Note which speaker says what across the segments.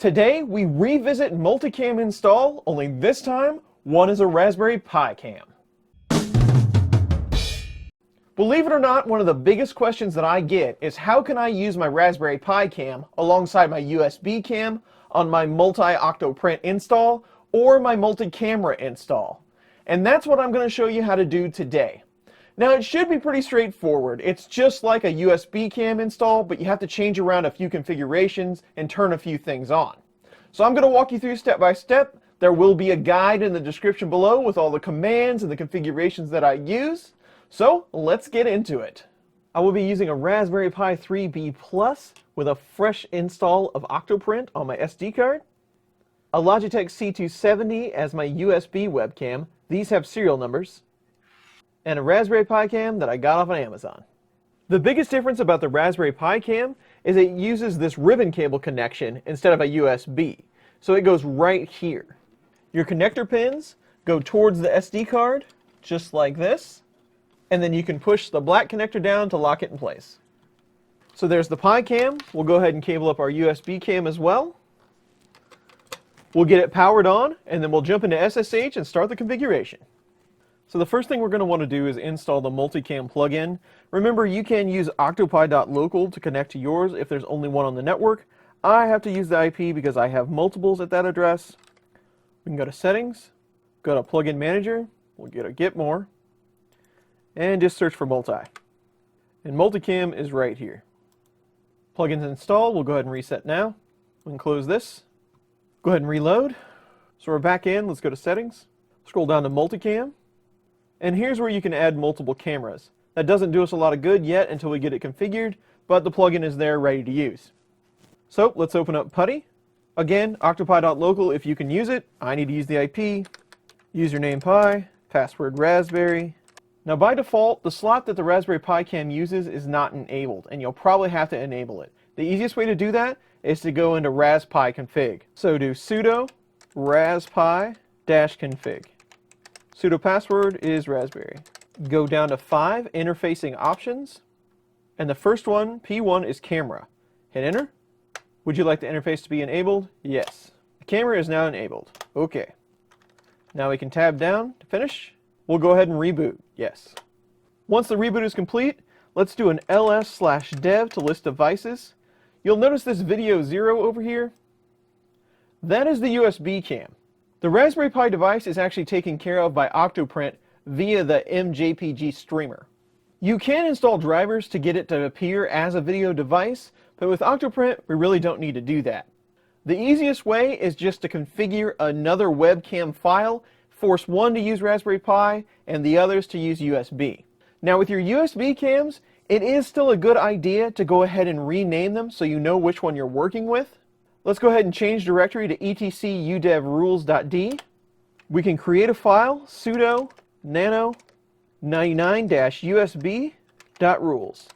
Speaker 1: Today we revisit Multicam install, only this time one is a Raspberry Pi cam. Believe it or not, one of the biggest questions that I get is how can I use my Raspberry Pi cam alongside my USB cam on my multi-octo print install or my multi-camera install? And that's what I'm going to show you how to do today. Now it should be pretty straightforward. It's just like a USB cam install, but you have to change around a few configurations and turn a few things on. So I'm going to walk you through step by step. There will be a guide in the description below with all the commands and the configurations that I use. So let's get into it. I will be using a Raspberry Pi 3B Plus with a fresh install of Octoprint on my SD card, a Logitech C270 as my USB webcam. These have serial numbers, and a Raspberry Pi cam that I got off on Amazon. The biggest difference about the Raspberry Pi cam is it uses this ribbon cable connection instead of a USB. So it goes right here. Your connector pins go towards the SD card, just like this, and then you can push the black connector down to lock it in place. So there's the Pi cam. We'll go ahead and cable up our USB cam as well. We'll get it powered on, and then we'll jump into SSH and start the configuration. So the first thing we're going to want to do is install the Multicam plugin. Remember, you can use octopi.local to connect to yours if there's only one on the network. I have to use the IP because I have multiples at that address. We can go to Settings, go to Plugin Manager, we'll go to Get More, and just search for Multi. And Multicam is right here. Plugins installed, we'll go ahead and reset now. We can close this. Go ahead and reload. So we're back in, let's go to Settings. Scroll down to Multicam. And here's where you can add multiple cameras. That doesn't do us a lot of good yet until we get it configured, but the plugin is there ready to use. So let's open up Putty. Again, octopi.local if you can use it. I need to use the IP. Username Pi, password Raspberry. Now by default, the slot that the Raspberry Pi cam uses is not enabled, and you'll probably have to enable it. The easiest way to do that is to go into raspi config. So do sudo raspi-config. Sudo password is Raspberry. Go down to 5 interfacing options, and the first one, P1, is camera. Hit enter. Would you like the interface to be enabled? Yes. The camera is now enabled. Okay. Now we can tab down to finish. We'll go ahead and reboot. Yes. Once the reboot is complete, let's do an ls/dev to list devices. You'll notice this video 0 over here. That is the USB cam. The Raspberry Pi device is actually taken care of by Octoprint via the MJPG streamer. You can install drivers to get it to appear as a video device, but with Octoprint, we really don't need to do that. The easiest way is just to configure another webcam file, force one to use Raspberry Pi and the others to use USB. Now with your USB cams, it is still a good idea to go ahead and rename them so you know which one you're working with. Let's go ahead and change directory to etc/udevrules.d. We can create a file, sudo nano 99-usb.rules.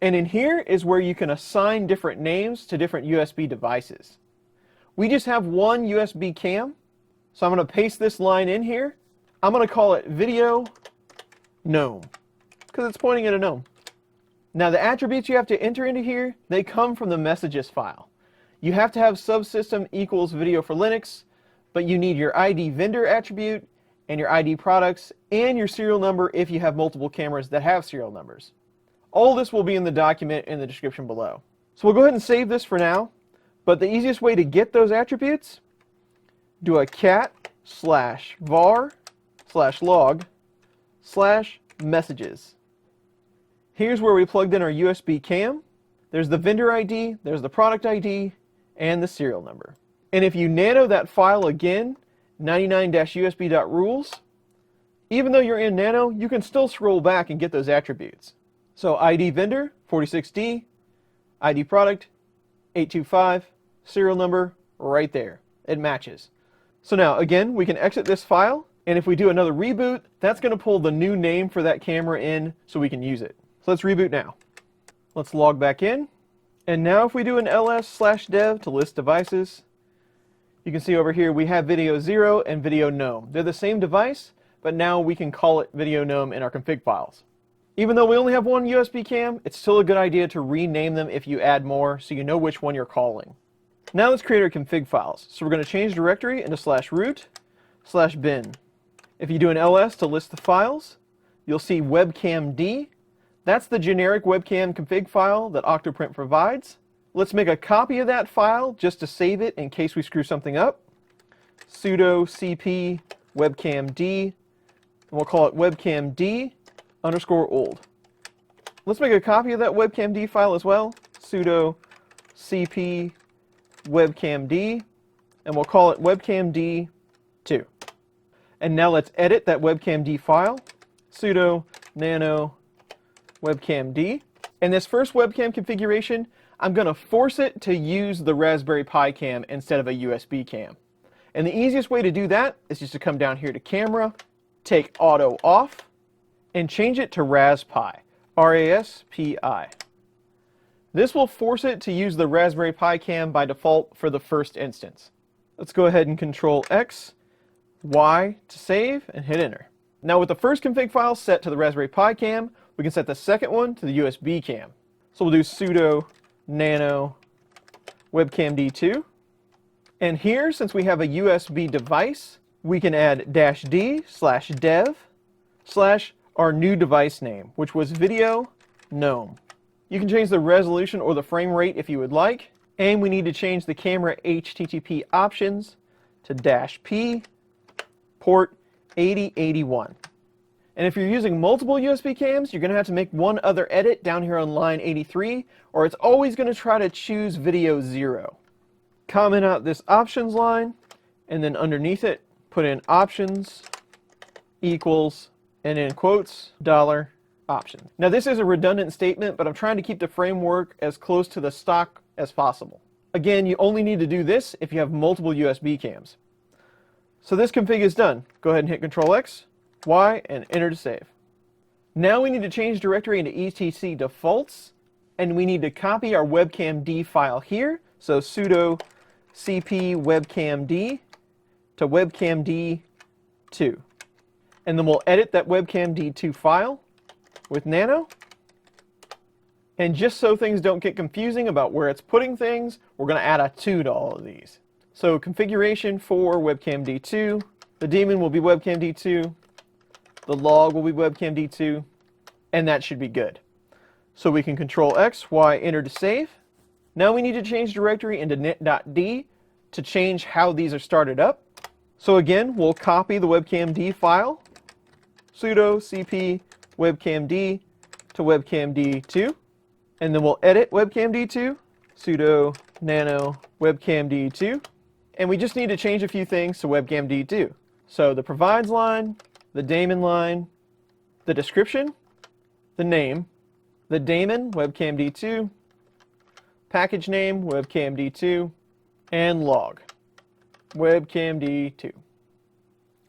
Speaker 1: And in here is where you can assign different names to different USB devices. We just have one USB cam, so I'm going to paste this line in here. I'm going to call it video gnome, because it's pointing at a gnome. Now the attributes you have to enter into here, they come from the messages file. You have to have subsystem equals video for Linux, but you need your ID vendor attribute and your ID products and your serial number if you have multiple cameras that have serial numbers. All this will be in the document in the description below. So we'll go ahead and save this for now, but the easiest way to get those attributes, do a cat/var/log/messages. Here's where we plugged in our USB cam. There's the vendor ID, there's the product ID, and the serial number. And if you nano that file again, 99-usb.rules, even though you're in nano, you can still scroll back and get those attributes. So ID vendor, 46D, ID product, 825, serial number, right there. It matches. So now, again, we can exit this file, and if we do another reboot, that's going to pull the new name for that camera in so we can use it. So let's reboot now. Let's log back in. And now if we do an ls/dev to list devices, you can see over here we have video 0 and video gnome. They're the same device, but now we can call it video gnome in our config files. Even though we only have one USB cam, it's still a good idea to rename them if you add more so you know which one you're calling. Now let's create our config files. So we're going to change directory into /root/bin. If you do an ls to list the files, you'll see webcamd. That's the generic webcam config file that Octoprint provides. Let's make a copy of that file just to save it in case we screw something up. Sudo cp webcamd, and we'll call it webcamd_old. Let's make a copy of that webcamd file as well. Sudo cp webcamd, and we'll call it webcamd2. And now let's edit that webcamd file. Sudo nano webcamd. In this first webcam configuration, I'm going to force it to use the Raspberry Pi cam instead of a USB cam. And the easiest way to do that is just to come down here to Camera, take Auto off, and change it to Raspi, R-A-S-P-I. This will force it to use the Raspberry Pi cam by default for the first instance. Let's go ahead and Control X, Y to save, and hit Enter. Now with the first config file set to the Raspberry Pi cam, we can set the second one to the USB cam. So we'll do sudo nano webcamd2. And here, since we have a USB device, we can add -d/dev/our new device name, which was video gnome. You can change the resolution or the frame rate if you would like. And we need to change the camera HTTP options to -p port 8081. And if you're using multiple USB cams, you're going to have to make one other edit down here on line 83, or it's always going to try to choose video 0. Comment out this options line, and then underneath it, put in options equals, and in quotes, $option. Now this is a redundant statement, but I'm trying to keep the framework as close to the stock as possible. Again, you only need to do this if you have multiple USB cams. So this config is done. Go ahead and hit Control X, Y, and Enter to save. Now we need to change directory into etc defaults, and we need to copy our webcamd file here. So sudo cp webcamd to webcamd2. And then we'll edit that webcamd2 file with nano. And just so things don't get confusing about where it's putting things, we're going to add a 2 to all of these. So configuration for webcamd2, the daemon will be webcamd2, the log will be webcamd2, and that should be good. So we can Control X, Y, Enter to save. Now we need to change directory into net.d to change how these are started up. So again, we'll copy the webcamd file, sudo cp webcamd to webcamd2, and then we'll edit webcamd2, sudo nano webcamd2, and we just need to change a few things to webcamd2. So the provides line, the daemon line, the description, the name, the daemon webcamd2, package name webcamd2, and log webcamd2.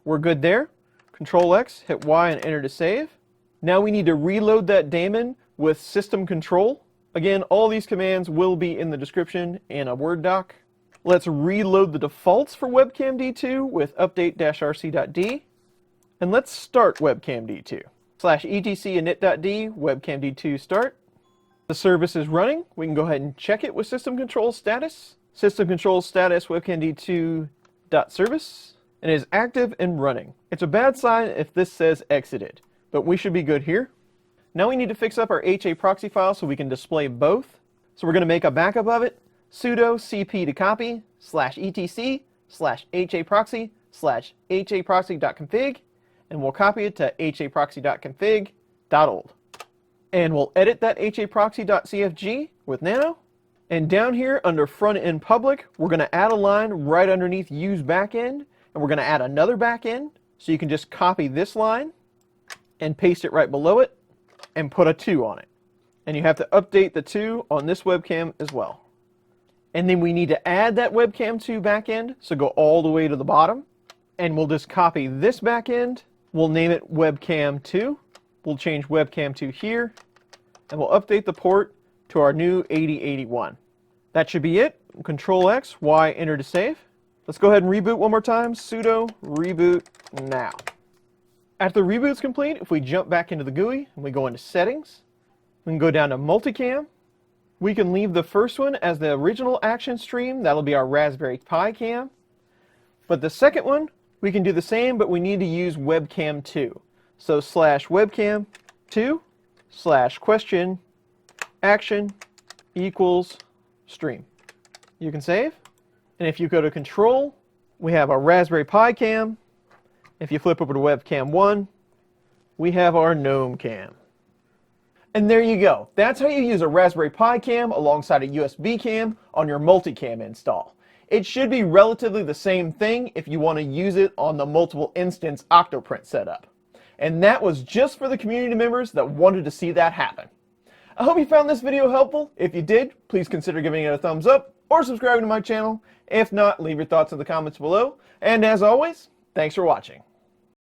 Speaker 1: We're good there. Control X, hit Y, and Enter to save. Now we need to reload that daemon with system control. Again, all these commands will be in the description in a Word doc. Let's reload the defaults for webcamd2 with update-rc.d. And let's start webcamd2. /etc init.d webcamd2 start. The service is running. We can go ahead and check it with system control status. System control status webcamd2.service, and it is active and running. It's a bad sign if this says exited, but we should be good here. Now we need to fix up our HA proxy file so we can display both. So we're going to make a backup of it. Sudo cp to copy /etc/ha proxy /haproxy.config, and we'll copy it to haproxy.config.old. And we'll edit that haproxy.cfg with nano. And down here under front end public, we're going to add a line right underneath use backend, and we're going to add another backend. So you can just copy this line and paste it right below it and put a 2 on it. And you have to update the 2 on this webcam as well. And then we need to add that webcam 2 backend, so go all the way to the bottom. And we'll just copy this backend. We'll name it webcam 2. We'll change webcam 2 here, and we'll update the port to our new 8081. That should be it. Control X, Y, Enter to save. Let's go ahead and reboot one more time. Sudo reboot now. After the reboot's complete, if we jump back into the GUI and we go into settings, we can go down to Multicam, We can leave the first one as the original action stream. That'll be our Raspberry Pi cam. But the second one, we can do the same, but we need to use webcam 2. So /webcam 2 /question action equals stream. You can save. And if you go to control, we have our Raspberry Pi cam. If you flip over to webcam 1, we have our GNOME cam. And there you go. That's how you use a Raspberry Pi cam alongside a USB cam on your Multicam install. It should be relatively the same thing if you want to use it on the multiple instance Octoprint setup. And that was just for the community members that wanted to see that happen. I hope you found this video helpful. If you did, please consider giving it a thumbs up or subscribing to my channel. If not, leave your thoughts in the comments below. And as always, thanks for watching.